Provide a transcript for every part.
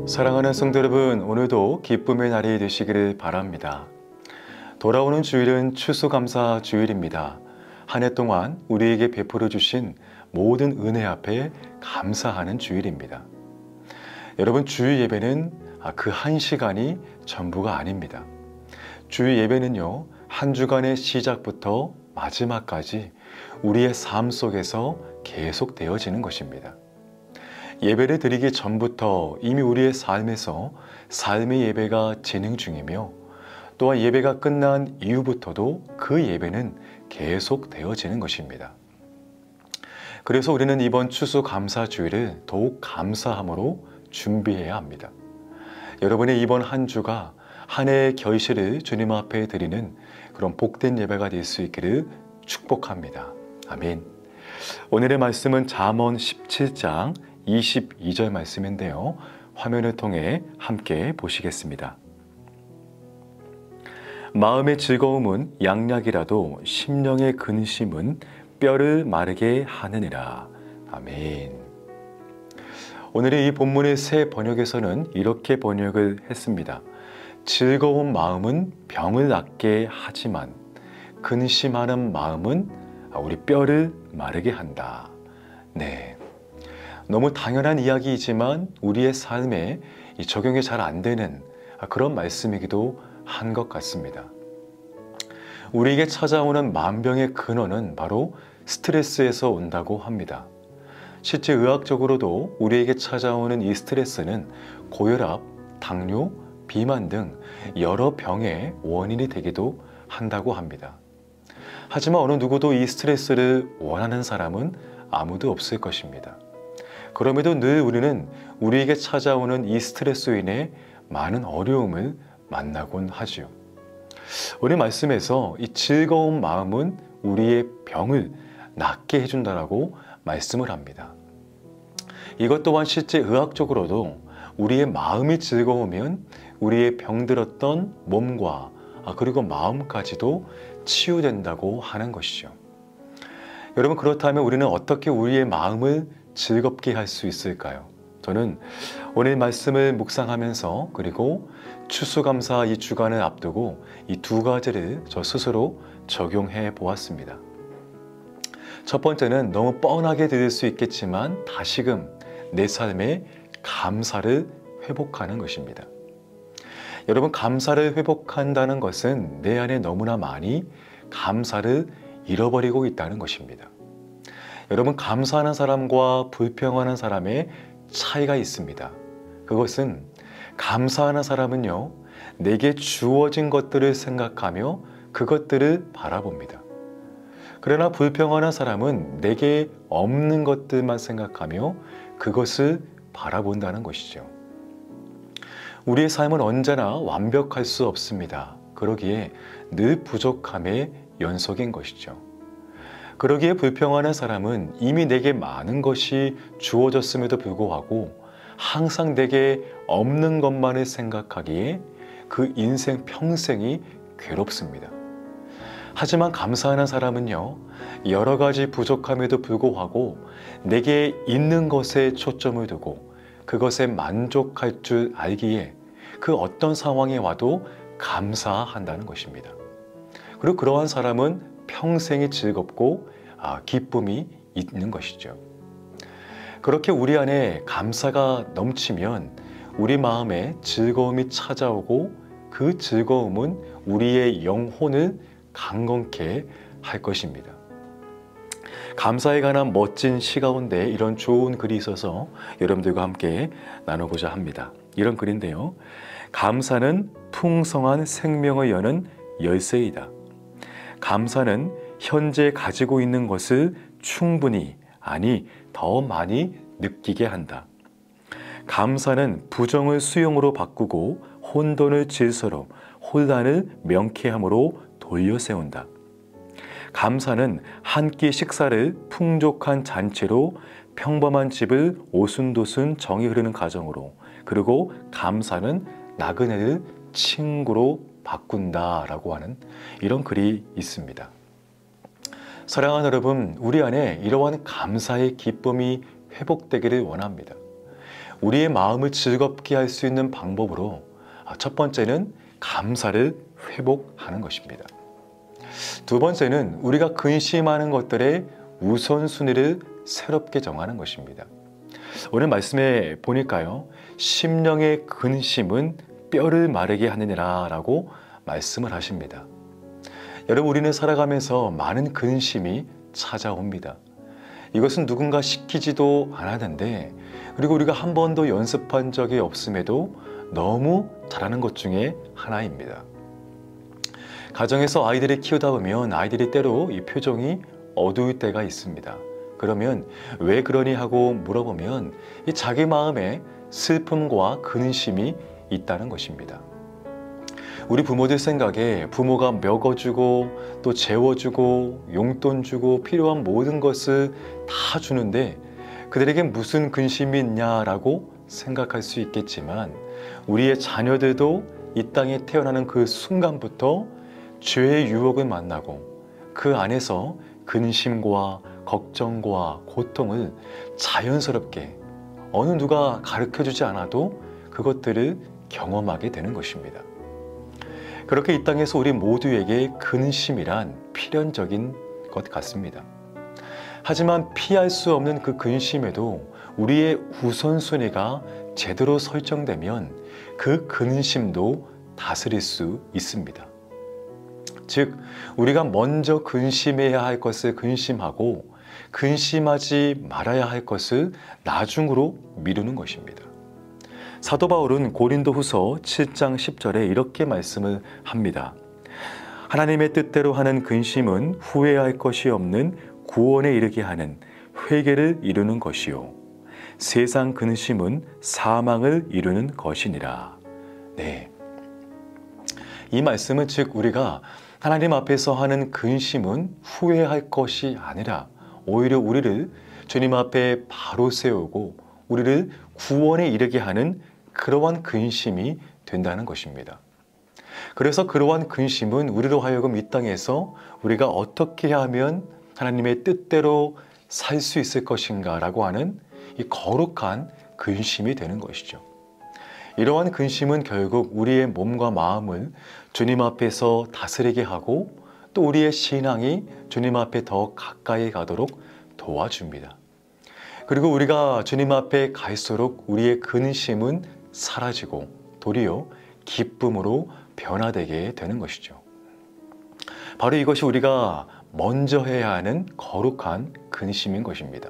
사랑하는 성도 여러분, 오늘도 기쁨의 날이 되시기를 바랍니다. 돌아오는 주일은 추수감사 주일입니다. 한 해 동안 우리에게 베풀어 주신 모든 은혜 앞에 감사하는 주일입니다. 여러분, 주일 예배는 그 한 시간이 전부가 아닙니다. 주일 예배는요, 한 주간의 시작부터 마지막까지 우리의 삶 속에서 계속 되어지는 것입니다. 예배를 드리기 전부터 이미 우리의 삶에서 삶의 예배가 진행 중이며, 또한 예배가 끝난 이후부터도 그 예배는 계속 되어지는 것입니다. 그래서 우리는 이번 추수감사주일을 더욱 감사함으로 준비해야 합니다. 여러분의 이번 한 주가 한 해의 결실을 주님 앞에 드리는 그런 복된 예배가 될 수 있기를 축복합니다. 아멘. 오늘의 말씀은 잠언 17장 22절 말씀인데요. 화면을 통해 함께 보시겠습니다. 마음의 즐거움은 양약이라도 심령의 근심은 뼈를 마르게 하느니라. 아멘. 오늘의 이 본문의 새 번역에서는 이렇게 번역을 했습니다. 즐거운 마음은 병을 낫게 하지만 근심하는 마음은 우리 뼈를 마르게 한다. 네. 너무 당연한 이야기이지만 우리의 삶에 적용이 잘 안 되는 그런 말씀이기도 한 것 같습니다. 우리에게 찾아오는 만병의 근원은 바로 스트레스에서 온다고 합니다. 실제 의학적으로도 우리에게 찾아오는 이 스트레스는 고혈압, 당뇨, 비만 등 여러 병의 원인이 되기도 한다고 합니다. 하지만 어느 누구도 이 스트레스를 원하는 사람은 아무도 없을 것입니다. 그럼에도 늘 우리는 우리에게 찾아오는 이 스트레스로 인해 많은 어려움을 만나곤 하지요. 오늘 말씀에서 이 즐거운 마음은 우리의 병을 낫게 해준다라고 말씀을 합니다. 이것 또한 실제 의학적으로도 우리의 마음이 즐거우면 우리의 병들었던 몸과 그리고 마음까지도 치유된다고 하는 것이죠. 여러분, 그렇다면 우리는 어떻게 우리의 마음을 즐겁게 할 수 있을까요? 저는 오늘 말씀을 묵상하면서 그리고 추수감사 이 주간을 앞두고 이 두 가지를 저 스스로 적용해 보았습니다. 첫 번째는 너무 뻔하게 들릴 수 있겠지만 다시금 내 삶에 감사를 회복하는 것입니다. 여러분, 감사를 회복한다는 것은 내 안에 너무나 많이 감사를 잃어버리고 있다는 것입니다. 여러분, 감사하는 사람과 불평하는 사람의 차이가 있습니다. 그것은 감사하는 사람은요, 내게 주어진 것들을 생각하며 그것들을 바라봅니다. 그러나 불평하는 사람은 내게 없는 것들만 생각하며 그것을 바라본다는 것이죠. 우리의 삶은 언제나 완벽할 수 없습니다. 그러기에 늘 부족함의 연속인 것이죠. 그러기에 불평하는 사람은 이미 내게 많은 것이 주어졌음에도 불구하고 항상 내게 없는 것만을 생각하기에 그 인생 평생이 괴롭습니다. 하지만 감사하는 사람은요, 여러 가지 부족함에도 불구하고 내게 있는 것에 초점을 두고 그것에 만족할 줄 알기에 그 어떤 상황에 와도 감사한다는 것입니다. 그리고 그러한 사람은 평생이 즐겁고 기쁨이 있는 것이죠. 그렇게 우리 안에 감사가 넘치면 우리 마음에 즐거움이 찾아오고 그 즐거움은 우리의 영혼을 강건케 할 것입니다. 감사에 관한 멋진 시 가운데 이런 좋은 글이 있어서 여러분들과 함께 나누고자 합니다. 이런 글인데요. 감사는 풍성한 생명을 여는 열쇠이다. 감사는 현재 가지고 있는 것을 충분히, 아니 더 많이 느끼게 한다. 감사는 부정을 수용으로 바꾸고 혼돈을 질서로, 혼란을 명쾌함으로 돌려세운다. 감사는 한 끼 식사를 풍족한 잔치로, 평범한 집을 오순도순 정이 흐르는 가정으로, 그리고 감사는 나그네를 친구로 바꾼다라고 하는 이런 글이 있습니다. 사랑하는 여러분, 우리 안에 이러한 감사의 기쁨이 회복되기를 원합니다. 우리의 마음을 즐겁게 할 수 있는 방법으로 첫 번째는 감사를 회복하는 것입니다. 두 번째는 우리가 근심하는 것들의 우선순위를 새롭게 정하는 것입니다. 오늘 말씀에 보니까요, 심령의 근심은 뼈를 마르게 하느니라 라고 말씀을 하십니다. 여러분, 우리는 살아가면서 많은 근심이 찾아옵니다. 이것은 누군가 시키지도 않았는데, 그리고 우리가 한 번도 연습한 적이 없음에도 너무 잘하는 것 중에 하나입니다. 가정에서 아이들을 키우다 보면 아이들이 때로 이 표정이 어두울 때가 있습니다. 그러면 왜 그러니 하고 물어보면 이 자기 마음에 슬픔과 근심이 있다는 것입니다. 우리 부모들 생각에 부모가 먹어주고 또 재워주고 용돈 주고 필요한 모든 것을 다 주는데 그들에게 무슨 근심이 있냐라고 생각할 수 있겠지만, 우리의 자녀들도 이 땅에 태어나는 그 순간부터 죄의 유혹을 만나고 그 안에서 근심과 걱정과 고통을 자연스럽게 어느 누가 가르쳐주지 않아도 그것들을 경험하게 되는 것입니다. 그렇게 이 땅에서 우리 모두에게 근심이란 필연적인 것 같습니다. 하지만 피할 수 없는 그 근심에도 우리의 우선순위가 제대로 설정되면 그 근심도 다스릴 수 있습니다. 즉, 우리가 먼저 근심해야 할 것을 근심하고 근심하지 말아야 할 것을 나중으로 미루는 것입니다. 사도 바울은 고린도후서 7장 10절에 이렇게 말씀을 합니다. 하나님의 뜻대로 하는 근심은 후회할 것이 없는 구원에 이르게 하는 회개를 이루는 것이요, 세상 근심은 사망을 이루는 것이니라. 네, 이 말씀은 즉 우리가 하나님 앞에서 하는 근심은 후회할 것이 아니라 오히려 우리를 주님 앞에 바로 세우고 우리를 구원에 이르게 하는 그러한 근심이 된다는 것입니다. 그래서 그러한 근심은 우리로 하여금 이 땅에서 우리가 어떻게 하면 하나님의 뜻대로 살 수 있을 것인가 라고 하는 이 거룩한 근심이 되는 것이죠. 이러한 근심은 결국 우리의 몸과 마음을 주님 앞에서 다스리게 하고 또 우리의 신앙이 주님 앞에 더 가까이 가도록 도와줍니다. 그리고 우리가 주님 앞에 갈수록 우리의 근심은 사라지고 도리어 기쁨으로 변화되게 되는 것이죠. 바로 이것이 우리가 먼저 해야 하는 거룩한 근심인 것입니다.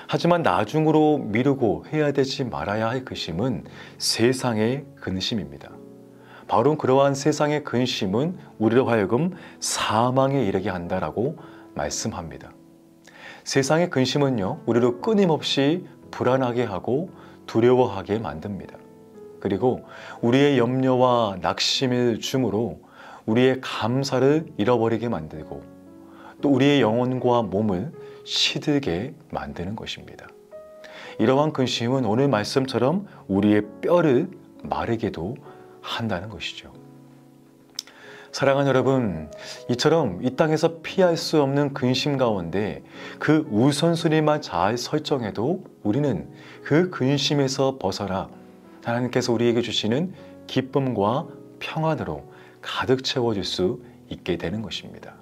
하지만 나중으로 미루고 해야 되지 말아야 할 근심은 세상의 근심입니다. 바로 그러한 세상의 근심은 우리로 하여금 사망에 이르게 한다라고 말씀합니다. 세상의 근심은요, 우리를 끊임없이 불안하게 하고 두려워하게 만듭니다. 그리고 우리의 염려와 낙심을 줌으로 우리의 감사를 잃어버리게 만들고 또 우리의 영혼과 몸을 시들게 만드는 것입니다. 이러한 근심은 오늘 말씀처럼 우리의 뼈를 마르게도 한다는 것이죠. 사랑하는 여러분, 이처럼 이 땅에서 피할 수 없는 근심 가운데 그 우선순위만 잘 설정해도 우리는 그 근심에서 벗어나 하나님께서 우리에게 주시는 기쁨과 평안으로 가득 채워줄 수 있게 되는 것입니다.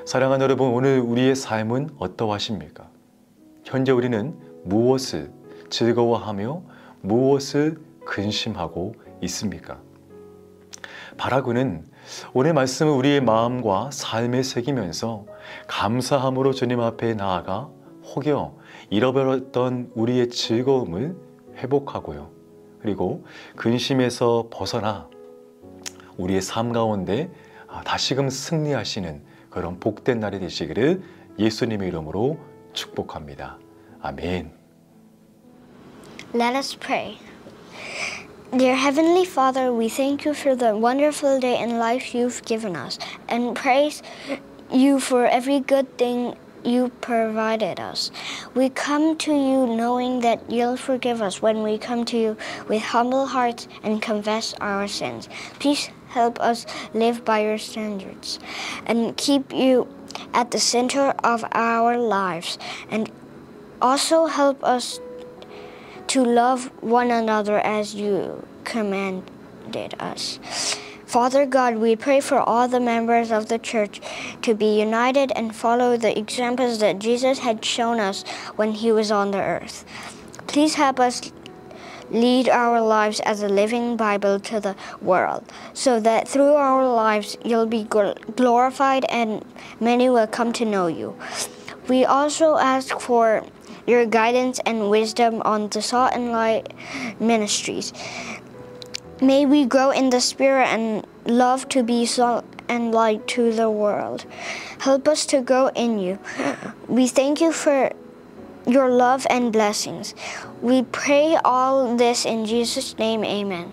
사랑하는 여러분, 오늘 우리의 삶은 어떠하십니까? 현재 우리는 무엇을 즐거워하며 무엇을 근심하고 있습니까? 바라고는 오늘 말씀을 우리의 마음과 삶에 새기면서 감사함으로 주님 앞에 나아가 혹여 잃어버렸던 우리의 즐거움을 회복하고요. 그리고 근심에서 벗어나 우리의 삶 가운데 다시금 승리하시는 그런 복된 날이 되시기를 예수님의 이름으로 축복합니다. 아멘. Let us pray. Dear Heavenly Father, we thank you for the wonderful day and life you've given us, and praise you for every good thing you provided us. We come to you knowing that you'll forgive us when we come to you with humble hearts and confess our sins. Please help us live by your standards and keep you at the center of our lives, and also help us to love one another as you commanded us. Father God, we pray for all the members of the church to be united and follow the examples that Jesus had shown us when he was on the earth. Please help us lead our lives as a living Bible to the world, so that through our lives you'll be glorified and many will come to know you. We also ask for your guidance and wisdom on the Salt and Light ministries. May we grow in the Spirit and love to be salt and light to the world. Help us to grow in you. We thank you for your love and blessings. We pray all this in Jesus' name, amen.